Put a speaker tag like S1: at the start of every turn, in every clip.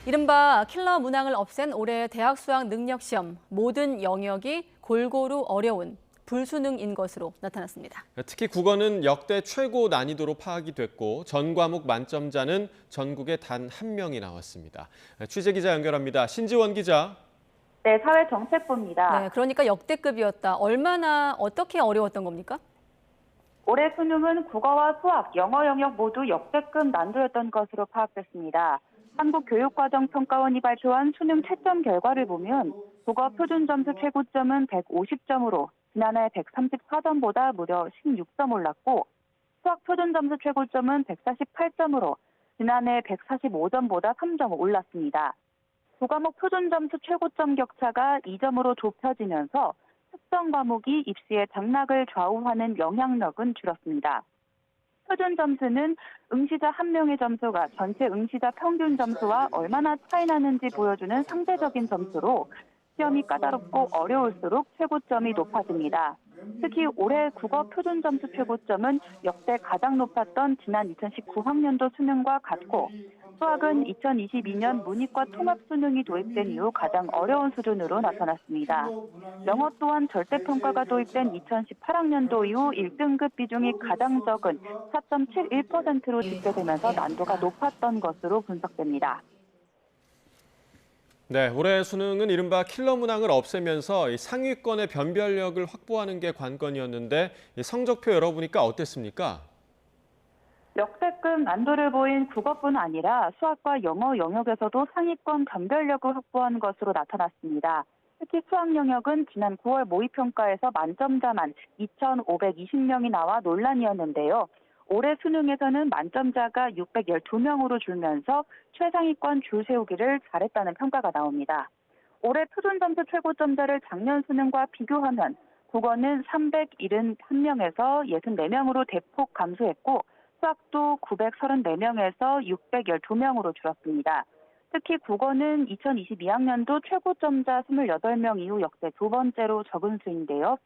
S1: 이른바 킬러 문항을 없앤 올해 대학 수학 능력 시험 모든 영역이 골고루 어려운 불수능인 것으로 나타났습니다.
S2: 특히 국어는 역대 최고 난이도로 파악이 됐고 전 과목 만점자는 전국에 단 한 명이 나왔습니다. 취재 기자 연결합니다. 신지원 기자.
S3: 네, 사회정책부입니다.
S1: 네, 그러니까 역대급이었다. 얼마나 어떻게 어려웠던 겁니까?
S3: 올해 수능은 국어와 수학, 영어 영역 모두 역대급 난도였던 것으로 파악됐습니다. 한국교육과정평가원이 발표한 수능 채점 결과를 보면 국어 표준점수 최고점은 150점으로 지난해 134점보다 무려 16점 올랐고 수학 표준점수 최고점은 148점으로 지난해 145점보다 3점 올랐습니다. 두 과목 표준점수 최고점 격차가 2점으로 좁혀지면서 특정 과목이 입시의 장락을 좌우하는 영향력은 줄었습니다. 표준 점수는 응시자 한 명의 점수가 전체 응시자 평균 점수와 얼마나 차이 나는지 보여주는 상대적인 점수로 시험이 까다롭고 어려울수록 최고점이 높아집니다. 특히 올해 국어 표준 점수 최고점은 역대 가장 높았던 지난 2019학년도 수능과 같고 수학은 2022년 문이과 통합수능이 도입된 이후 가장 어려운 수준으로 나타났습니다. 영어 또한 절대평가가 도입된 2018학년도 이후 1등급 비중이 가장 적은 4.71%로 집계되면서 난도가 높았던 것으로 분석됩니다.
S2: 네, 올해 수능은 이른바 킬러 문항을 없애면서 상위권의 변별력을 확보하는 게 관건이었는데 성적표 열어보니까 어땠습니까?
S3: 역대급 난도를 보인 국어뿐 아니라 수학과 영어 영역에서도 상위권 변별력을 확보한 것으로 나타났습니다. 특히 수학 영역은 지난 9월 모의평가에서 만점자만 2,520명이 나와 논란이었는데요. 올해 수능에서는 만점자가 612명으로 줄면서 최상위권 줄 세우기를 잘했다는 평가가 나옵니다. 올해 표준점수 최고점자를 작년 수능과 비교하면 국어는 371명에서 64명으로 대폭 감소했고 수학도 934명에서 612명으로 줄었습니다. 특히 국어는 2022학년도 최고점자 28명 이후 역대 두 번째로 적은 수인데요.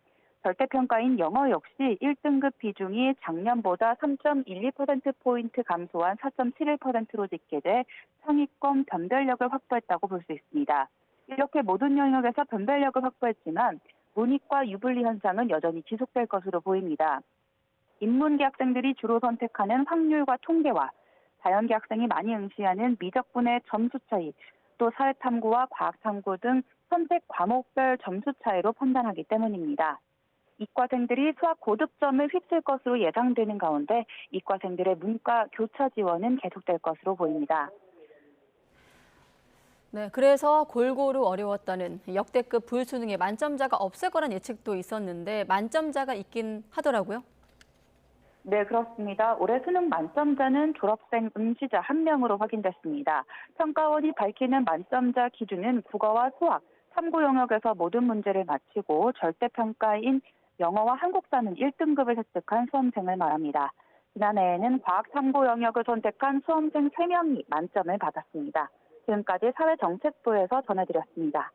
S3: 절대평가인 영어 역시 1등급 비중이 작년보다 3.12%포인트 감소한 4.71%로 집계돼 상위권 변별력을 확보했다고 볼 수 있습니다. 이렇게 모든 영역에서 변별력을 확보했지만 문이과 유불리 현상은 여전히 지속될 것으로 보입니다. 인문계 학생들이 주로 선택하는 확률과 통계와 자연계 학생이 많이 응시하는 미적분의 점수 차이, 또 사회탐구와 과학탐구 등 선택 과목별 점수 차이로 판단하기 때문입니다. 이과생들이 수학 고득점을 휩쓸 것으로 예상되는 가운데 이과생들의 문과 교차 지원은 계속될 것으로 보입니다.
S1: 네, 그래서 골고루 어려웠다는 역대급 불수능에 만점자가 없을 거란 예측도 있었는데 만점자가 있긴 하더라고요.
S3: 네, 그렇습니다. 올해 수능 만점자는 졸업생 응시자 한 명으로 확인됐습니다. 평가원이 밝히는 만점자 기준은 국어와 수학, 탐구 영역에서 모든 문제를 마치고 절대평가인 영어와 한국사는 1등급을 획득한 수험생을 말합니다. 지난해에는 과학 탐구 영역을 선택한 수험생 3명이 만점을 받았습니다. 지금까지 사회정책부에서 전해드렸습니다.